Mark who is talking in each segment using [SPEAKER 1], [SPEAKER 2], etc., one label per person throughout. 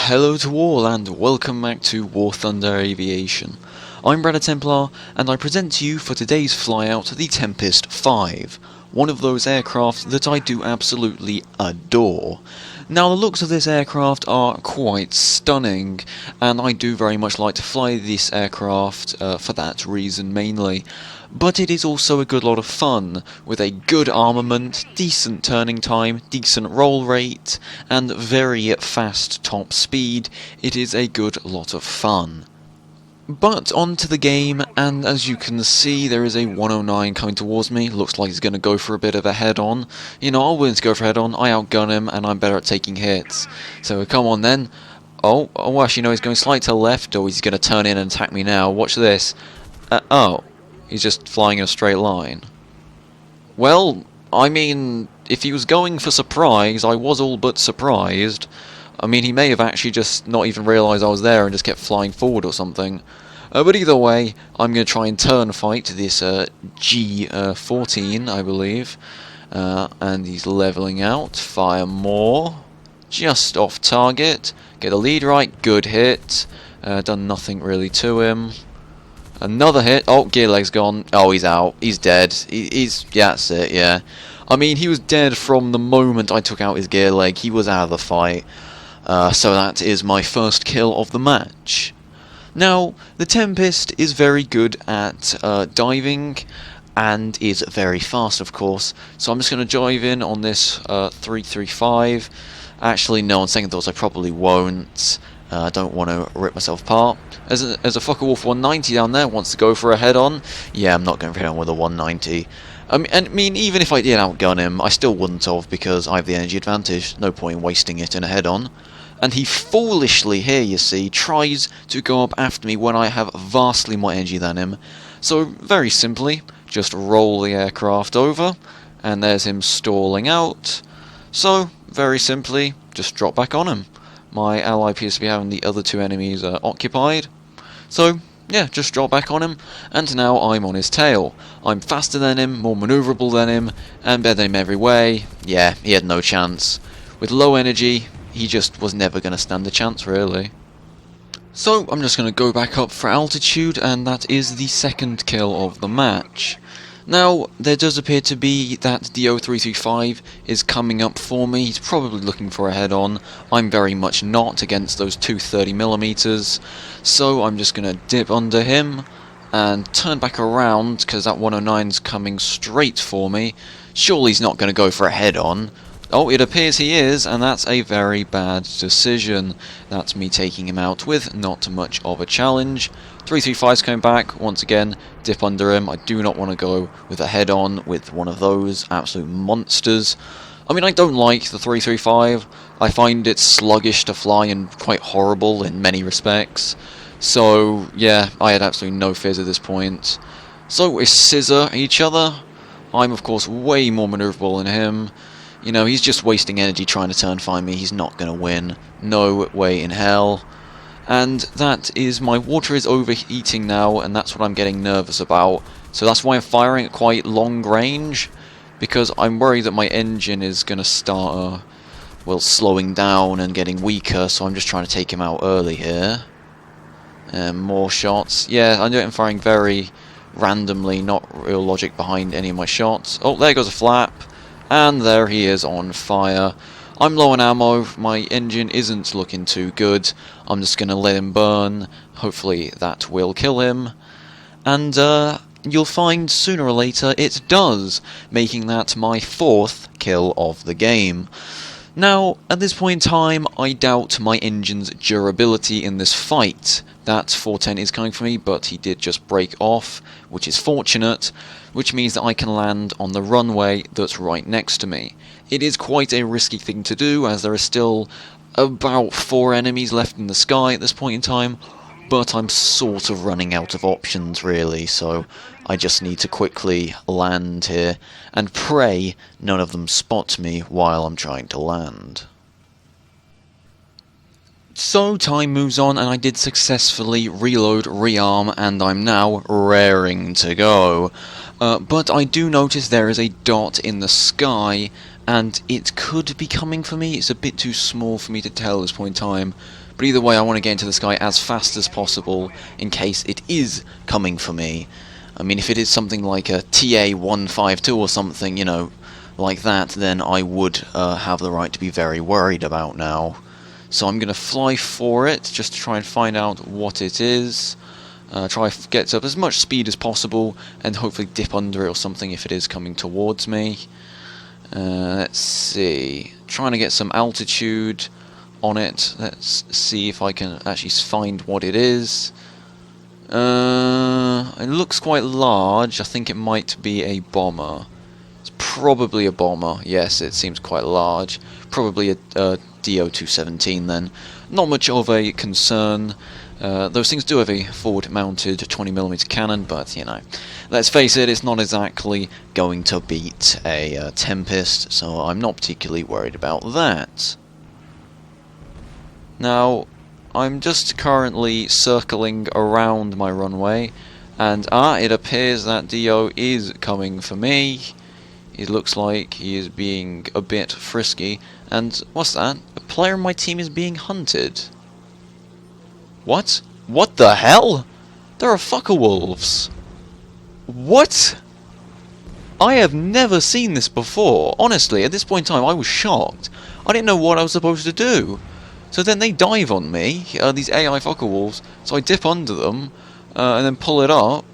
[SPEAKER 1] Hello to all and welcome back to War Thunder Aviation. I'm Brad Templar and I present to you for today's flyout the Tempest 5, one of those aircraft that I do absolutely adore. Now the looks of this aircraft are quite stunning and I do very much like to fly this aircraft for that reason mainly. But it is also a good lot of fun, with a good armament, decent turning time, decent roll rate, and very fast top speed. It is a good lot of fun. But on to the game, and as you can see, there is a 109 coming towards me. Looks like he's going to go for a bit of a head-on. You know, I'm willing to go for a head-on. I outgun him, and I'm better at taking hits. So come on then. Oh, actually no, he's going slightly to the left, or he's going to turn in and attack me now. Watch this. Oh. He's just flying in a straight line. Well, I mean, if he was going for surprise, I was all but surprised. I mean, he may have actually just not even realised I was there and just kept flying forward or something. But either way, I'm going to try and turn fight this G14, I believe. And he's levelling out. Fire more. Just off target. Get a lead right. Good hit. Done nothing really to him. Another hit. Oh, gear leg's gone. Oh, he's out. He's dead. Yeah, that's it, yeah. I mean, he was dead from the moment I took out his gear leg. He was out of the fight. So that is my first kill of the match. Now, the Tempest is very good at diving, and is very fast, of course. So I'm just going to dive in on this 335. Actually, no, on second thoughts, I probably won't. I don't want to rip myself apart. As a Fucker Wolf 190 down there wants to go for a head-on. Yeah, I'm not going for a head-on with a 190. I mean, even if I did outgun him, I still wouldn't have, because I have the energy advantage. No point in wasting it in a head-on. And he foolishly here, you see, tries to go up after me when I have vastly more energy than him. So, very simply, just roll the aircraft over, and there's him stalling out. So, very simply, just drop back on him. My ally appears to be having the other two enemies occupied. So, yeah, just drop back on him, and now I'm on his tail. I'm faster than him, more manoeuvrable than him, and better than him every way. Yeah, he had no chance. With low energy, he just was never going to stand a chance, really. So, I'm just going to go back up for altitude, and that is the second kill of the match. Now, there does appear to be that the 0335 is coming up for me. He's probably looking for a head-on. I'm very much not against those two 30mm. So I'm just going to dip under him and turn back around, because that 109's coming straight for me. Surely he's not going to go for a head-on. Oh, it appears he is, and that's a very bad decision. That's me taking him out with not much of a challenge. 335's coming back, once again, dip under him. I do not want to go with a head-on with one of those absolute monsters. I mean, I don't like the 335. I find it sluggish to fly and quite horrible in many respects. So, yeah, I had absolutely no fears at this point. So, we scissor each other. I'm, of course, way more manoeuvrable than him. You know, he's just wasting energy trying to turn find me. He's not going to win. No way in hell. And that is, my water is overheating now, and that's what I'm getting nervous about. So that's why I'm firing at quite long range, because I'm worried that my engine is going to start, well, slowing down and getting weaker, so I'm just trying to take him out early here. More shots. Yeah, I'm firing very randomly, not real logic behind any of my shots. Oh, there goes a flap. And there he is on fire. I'm low on ammo, my engine isn't looking too good. I'm just going to let him burn. Hopefully that will kill him. And you'll find sooner or later it does, making that my fourth kill of the game. Now, at this point in time, I doubt my engine's durability in this fight. That 410 is coming for me, but he did just break off, which is fortunate, which means that I can land on the runway that's right next to me. It is quite a risky thing to do, as there are still about 4 enemies left in the sky at this point in time, but I'm sort of running out of options, really, so I just need to quickly land here and pray none of them spot me while I'm trying to land. So time moves on, and I did successfully reload, rearm, and I'm now raring to go. But I do notice there is a dot in the sky, and it could be coming for me. It's a bit too small for me to tell at this point in time, But either way, I want to get into the sky as fast as possible in case it is coming for me. I mean, if it is something like a TA-152 or something, you know, like that, then I would have the right to be very worried about now. So I'm going to fly for it, just to try and find out what it is. Try to get up as much speed as possible, and hopefully dip under it or something if it is coming towards me. Let's see. Trying to get some altitude on it. Let's see if I can actually find what it is. It looks quite large. I think it might be a bomber. It's probably a bomber. Yes, it seems quite large. Probably a DO-217 then. Not much of a concern. Those things do have a forward-mounted 20mm cannon, but, you know, let's face it, it's not exactly going to beat a Tempest, so I'm not particularly worried about that. Now, I'm just currently circling around my runway, and it appears that DO is coming for me. It looks like he is being a bit frisky, and what's that? A player in my team is being hunted. What? What the hell? There are fucker wolves. What? I have never seen this before. Honestly, at this point in time, I was shocked. I didn't know what I was supposed to do. So then they dive on me, these AI fucker wolves, so I dip under them, and then pull it up,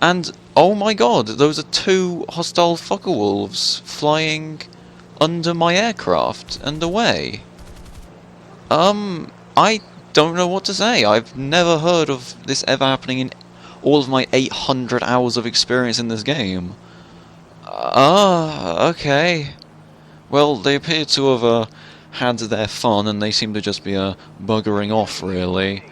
[SPEAKER 1] and oh my god, those are two hostile fucker wolves flying under my aircraft and away. I don't know what to say. I've never heard of this ever happening in all of my 800 hours of experience in this game. Okay. Well, they appear to have had their fun, and they seem to just be buggering off, really.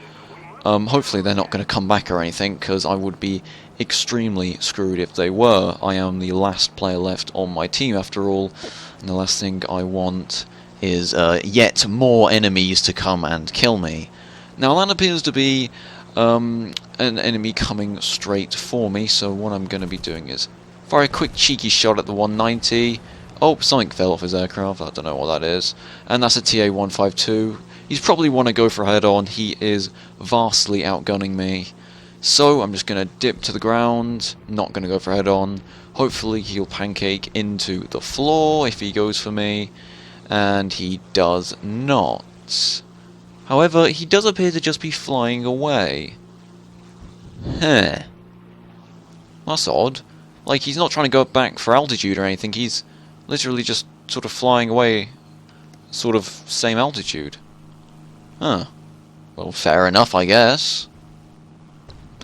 [SPEAKER 1] Hopefully they're not going to come back or anything, because I would be extremely screwed if they were. I am the last player left on my team, after all, and the last thing I want is yet more enemies to come and kill me. Now that appears to be an enemy coming straight for me, so what I'm going to be doing is fire a quick cheeky shot at the 190. Oh, something fell off his aircraft, I don't know what that is. And that's a TA-152. He's probably want to go for a head-on. He is vastly outgunning me. So I'm just going to dip to the ground, not going to go for a head-on. Hopefully he'll pancake into the floor if he goes for me. And he does not. However, he does appear to just be flying away. Huh. That's odd. Like, he's not trying to go back for altitude or anything, he's literally just sort of flying away, sort of same altitude. Huh. Well, fair enough, I guess.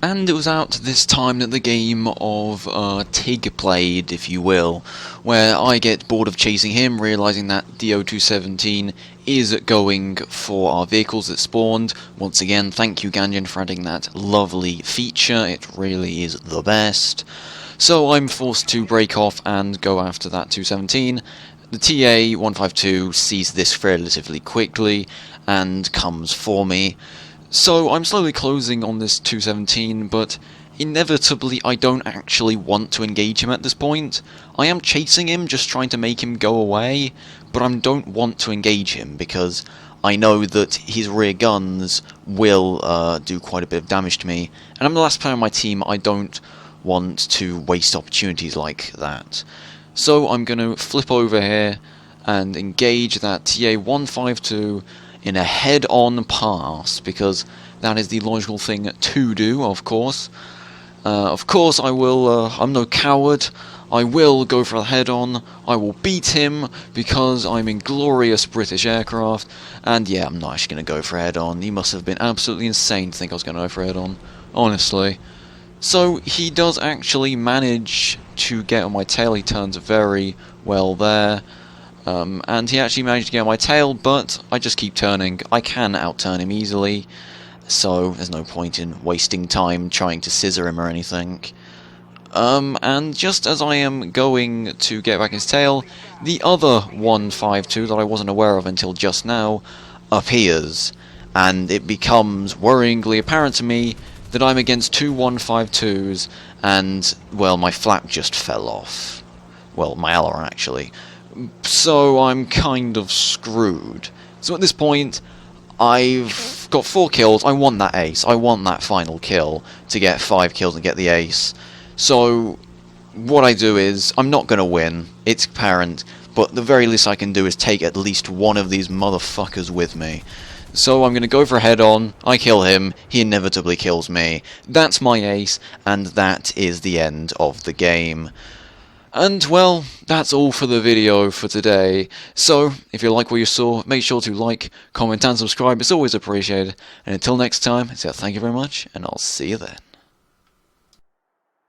[SPEAKER 1] And it was out this time that the game of Tig played, if you will, where I get bored of chasing him, realising that DO-217 is going for our vehicles that spawned. Once again, thank you Ganjan for adding that lovely feature, it really is the best. So I'm forced to break off and go after that 217. The TA-152 sees this relatively quickly and comes for me. So I'm slowly closing on this 217, but inevitably I don't actually want to engage him at this point. I am chasing him, just trying to make him go away, but I don't want to engage him because I know that his rear guns will do quite a bit of damage to me, and I'm the last player on my team. I don't want to waste opportunities like that. So I'm going to flip over here and engage that TA-152 in a head-on pass, because that is the logical thing to do, of course. I will, I'm no coward, I will go for a head-on, I will beat him, because I'm in glorious British aircraft, and yeah, I'm not actually going to go for a head-on. He must have been absolutely insane to think I was going to go for a head-on, honestly. So he does actually manage to get on my tail, he turns very well there. And he actually managed to get on my tail, but I just keep turning. I can outturn him easily, so there's no point in wasting time trying to scissor him or anything. And just as I am going to get back his tail, the other 152 that I wasn't aware of until just now appears, and it becomes worryingly apparent to me that I'm against two 152s, and, well, my flap just fell off. Well, my aileron, actually. So I'm kind of screwed. So at this point, I've got 4 kills. I want that ace. I want that final kill to get 5 kills and get the ace. So what I do is, I'm not going to win. It's apparent. But the very least I can do is take at least one of these motherfuckers with me. So I'm going to go for a head-on, I kill him, he inevitably kills me. That's my ace, and that is the end of the game. And, well, that's all for the video for today. So, if you like what you saw, make sure to like, comment and subscribe, it's always appreciated. And until next time, so thank you very much, and I'll see you then.